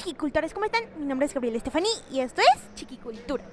chiquicultores, ¿cómo están? Mi nombre es Gabriela Estefaní y esto es Chiquicultura.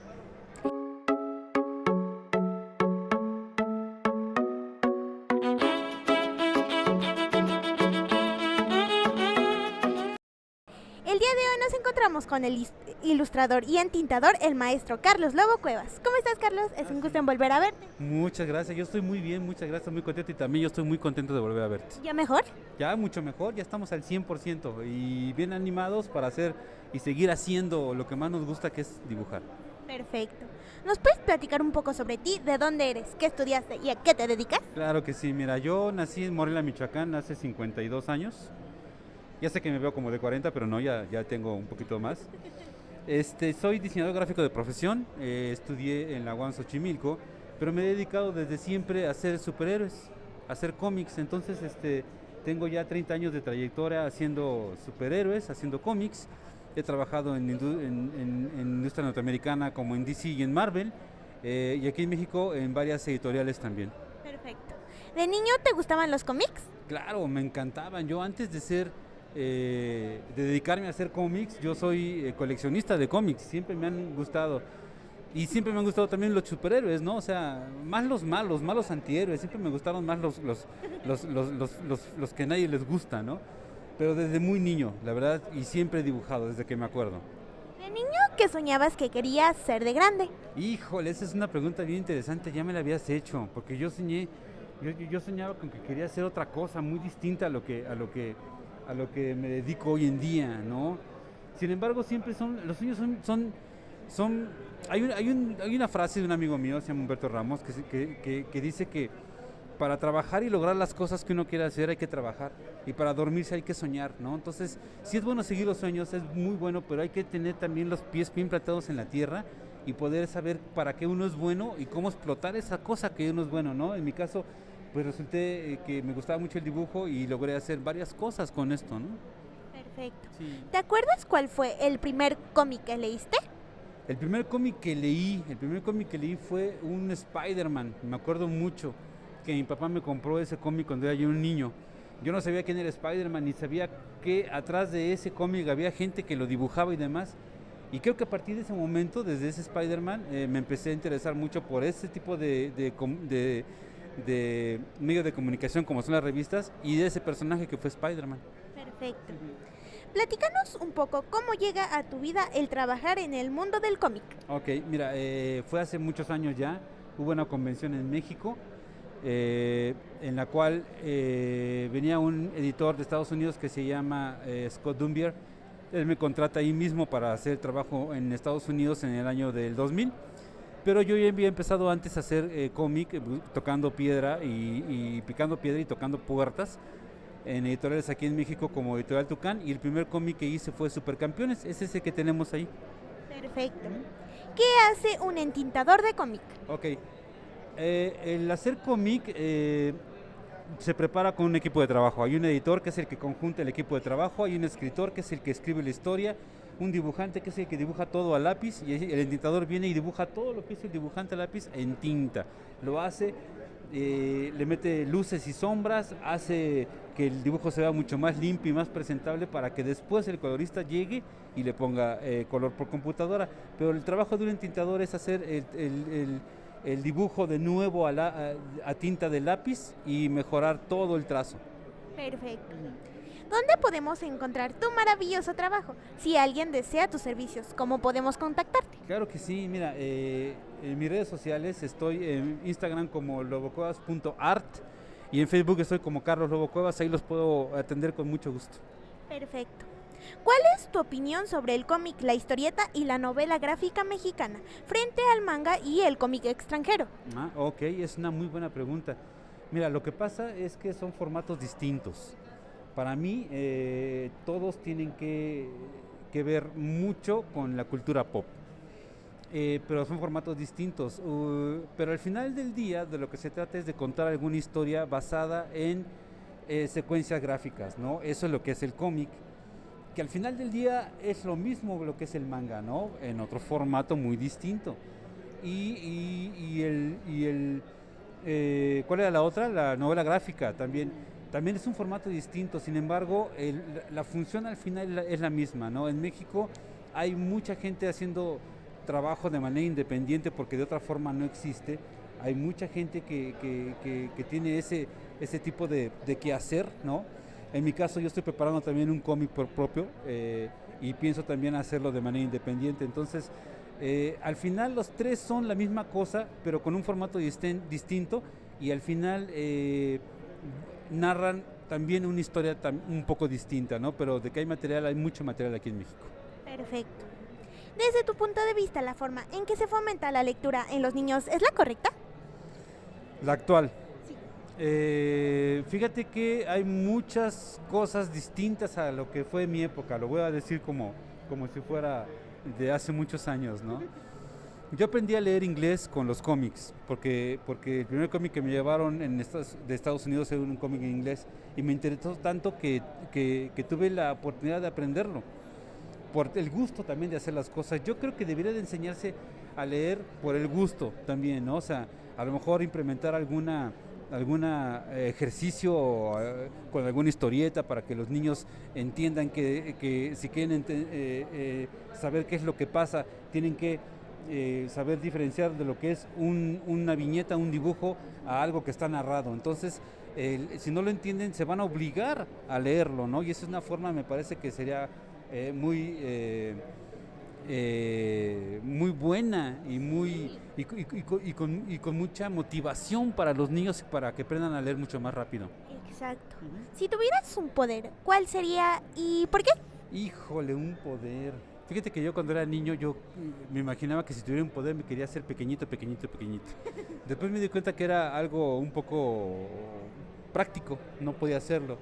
El día de hoy nos encontramos con el ilustrador y entintador, el maestro Carlos Lobo Cuevas. ¿Cómo estás, Carlos? Es un gusto en volver a verte. Muchas gracias, yo estoy muy bien, muchas gracias, muy contento y también yo estoy muy contento de volver a verte. ¿Ya mejor? Ya mucho mejor, ya estamos al 100% y bien animados para hacer y seguir haciendo lo que más nos gusta, que es dibujar. Perfecto. ¿Nos puedes platicar un poco sobre ti? ¿De dónde eres? ¿Qué estudiaste? ¿Y a qué te dedicas? Claro que sí, mira, yo nací en Morelia, Michoacán, hace 52 años. Ya sé que me veo como de 40, pero no, ya tengo un poquito más. Soy diseñador gráfico de profesión, estudié en la UAM Xochimilco, pero me he dedicado desde siempre a hacer superhéroes, a hacer cómics. Entonces, tengo ya 30 años de trayectoria haciendo superhéroes, haciendo cómics. He trabajado en industria norteamericana como en DC y en Marvel, y aquí en México en varias editoriales también. Perfecto. ¿De niño te gustaban los cómics? Claro, me encantaban. Yo antes de dedicarme a hacer cómics, yo soy coleccionista de cómics, siempre me han gustado. Y siempre me han gustado también los superhéroes, ¿no? O sea, más los malos antihéroes, siempre me gustaron más los que a nadie les gusta, ¿no? Pero desde muy niño, la verdad, y siempre he dibujado, desde que me acuerdo. ¿De niño qué soñabas que querías ser de grande? Híjole, esa es una pregunta bien interesante, ya me la habías hecho, porque yo soñaba con que quería hacer otra cosa muy distinta a lo que me dedico hoy en día, ¿no? Sin embargo, los sueños hay una frase de un amigo mío, se llama Humberto Ramos, que dice que para trabajar y lograr las cosas que uno quiere hacer hay que trabajar, y para dormirse hay que soñar, ¿no? Entonces, sí es bueno seguir los sueños, es muy bueno, pero hay que tener también los pies bien plantados en la tierra y poder saber para qué uno es bueno y cómo explotar esa cosa que uno es bueno, ¿no? En mi caso, pues resulté que me gustaba mucho el dibujo y logré hacer varias cosas con esto, ¿no? Perfecto. Sí. ¿Te acuerdas cuál fue el primer cómic que leíste? El primer cómic que leí fue un Spider-Man, me acuerdo mucho que mi papá me compró ese cómic cuando era yo un niño. Yo no sabía quién era Spider-Man ni sabía que atrás de ese cómic había gente que lo dibujaba y demás. Y creo que a partir de ese momento, desde ese Spider-Man, me empecé a interesar mucho por ese tipo de medio de comunicación como son las revistas y de ese personaje que fue Spider-Man. Perfecto. Platícanos un poco cómo llega a tu vida el trabajar en el mundo del cómic. Ok, mira, fue hace muchos años ya, hubo una convención en México en la cual venía un editor de Estados Unidos que se llama Scott Dumbier. Él me contrata ahí mismo para hacer trabajo en Estados Unidos en el año del 2000. Pero yo ya había empezado antes a hacer cómic, tocando piedra y picando piedra y tocando puertas en editoriales aquí en México como Editorial Tucán, y el primer cómic que hice fue Supercampeones, es ese que tenemos ahí. Perfecto. ¿Qué hace un entintador de cómic? Ok, el hacer cómic se prepara con un equipo de trabajo. Hay un editor que es el que conjunta el equipo de trabajo, hay un escritor que es el que escribe la historia, un dibujante que es el que dibuja todo a lápiz, y el entintador viene y dibuja todo lo que hizo el dibujante a lápiz en tinta. Lo hace, le mete luces y sombras, hace que el dibujo se vea mucho más limpio y más presentable para que después el colorista llegue y le ponga color por computadora. Pero el trabajo de un entintador es hacer el dibujo de nuevo a tinta de lápiz y mejorar todo el trazo. Perfecto. ¿Dónde podemos encontrar tu maravilloso trabajo? Si alguien desea tus servicios, ¿cómo podemos contactarte? Claro que sí, mira, en mis redes sociales estoy en Instagram como lobocuevas.art y en Facebook estoy como Carlos Lobo Cuevas, ahí los puedo atender con mucho gusto. Perfecto. ¿Cuál es tu opinión sobre el cómic, la historieta y la novela gráfica mexicana frente al manga y el cómic extranjero? Ok, es una muy buena pregunta. Mira, lo que pasa es que son formatos distintos. Para mí, todos tienen que ver mucho con la cultura pop, pero son formatos distintos. Pero al final del día, de lo que se trata es de contar alguna historia basada en secuencias gráficas, ¿no? Eso es lo que es el cómic, que al final del día es lo mismo lo que es el manga, ¿no? En otro formato muy distinto. ¿Cuál era la otra? La novela gráfica también. También es un formato distinto, sin embargo, la función al final es la misma, ¿no? En México hay mucha gente haciendo trabajo de manera independiente porque de otra forma no existe. Hay mucha gente que tiene ese tipo de quehacer, ¿no? En mi caso yo estoy preparando también un cómic propio y pienso también hacerlo de manera independiente. Entonces, al final los tres son la misma cosa, pero con un formato distinto y al final narran también una historia un poco distinta, ¿no? Pero de que hay material, hay mucho material aquí en México. Perfecto. Desde tu punto de vista, ¿la forma en que se fomenta la lectura en los niños es la correcta? La actual. Sí. Fíjate que hay muchas cosas distintas a lo que fue mi época, lo voy a decir como si fuera de hace muchos años, ¿no? Yo aprendí a leer inglés con los cómics, porque el primer cómic que me llevaron de Estados Unidos era un cómic en inglés y me interesó tanto que tuve la oportunidad de aprenderlo, por el gusto también de hacer las cosas. Yo creo que debería de enseñarse a leer por el gusto también, ¿no? O sea, a lo mejor implementar algún ejercicio con alguna historieta para que los niños entiendan que si quieren saber qué es lo que pasa, tienen que saber diferenciar de lo que es una viñeta, un dibujo, a algo que está narrado. Entonces, si no lo entienden, se van a obligar a leerlo, ¿no? Y esa es una forma, me parece que sería muy buena y con mucha motivación para los niños para que aprendan a leer mucho más rápido. Exacto. Si tuvieras un poder, ¿cuál sería y por qué? Híjole, un poder. Fíjate que yo cuando era niño yo me imaginaba que si tuviera un poder me quería hacer pequeñito. Después me di cuenta que era algo un poco práctico, no podía hacerlo.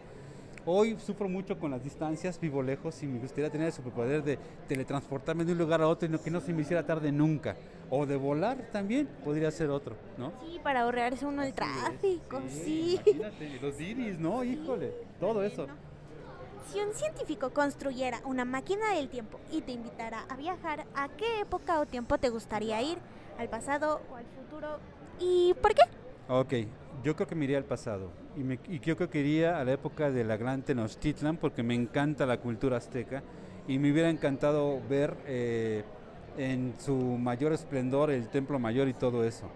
Hoy sufro mucho con las distancias, vivo lejos y me gustaría tener el superpoder de teletransportarme de un lugar a otro y que no se me hiciera tarde nunca. O de volar también, podría ser otro, ¿no? Sí, para ahorrarse uno el tráfico, sí. Imagínate, los iris, ¿no? Híjole, todo eso. Si un científico construyera una máquina del tiempo y te invitara a viajar, ¿a qué época o tiempo te gustaría ir? ¿Al pasado o al futuro? ¿Y por qué? Ok, yo creo que me iría al pasado y yo creo que iría a la época de la gran Tenochtitlan porque me encanta la cultura azteca y me hubiera encantado ver en su mayor esplendor el Templo Mayor y todo eso.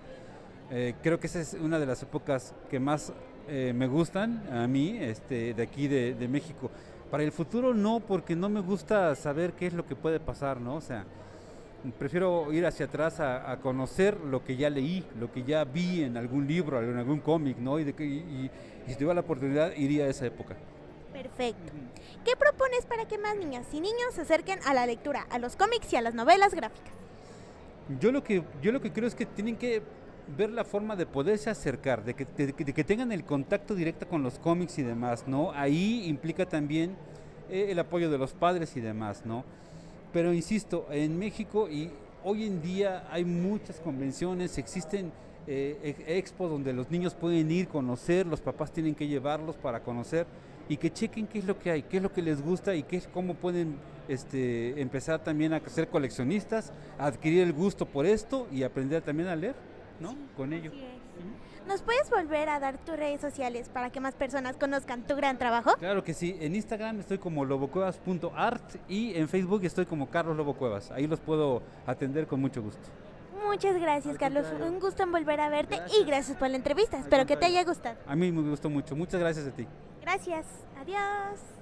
Creo que esa es una de las épocas que más me gustan a mí, de aquí de México. Para el futuro no, porque no me gusta saber qué es lo que puede pasar, ¿no? O sea, prefiero ir hacia atrás a conocer lo que ya leí, lo que ya vi en algún libro, en algún cómic, ¿no? Y si tuviera la oportunidad, iría a esa época. Perfecto. ¿Qué propones para que más niñas y niños se acerquen a la lectura, a los cómics y a las novelas gráficas? Yo lo que creo es que tienen que ver la forma de poderse acercar, de que tengan el contacto directo con los cómics y demás, ¿no? Ahí implica también el apoyo de los padres y demás, ¿no? Pero insisto, en México y hoy en día hay muchas convenciones, existen expos donde los niños pueden ir, conocer, los papás tienen que llevarlos para conocer y que chequen qué es lo que hay, qué es lo que les gusta y cómo pueden empezar también a ser coleccionistas, a adquirir el gusto por esto y aprender también a leer, ¿no? Sí, con ello. ¿Nos puedes volver a dar tus redes sociales para que más personas conozcan tu gran trabajo? Claro que sí, en Instagram estoy como lobocuevas.art y en Facebook estoy como Carlos Lobo Cuevas, ahí los puedo atender con mucho gusto. Muchas gracias, Carlos, un gusto en volver a verte y gracias por la entrevista, espero que te haya gustado. A mí me gustó mucho, muchas gracias a ti. Gracias, adiós.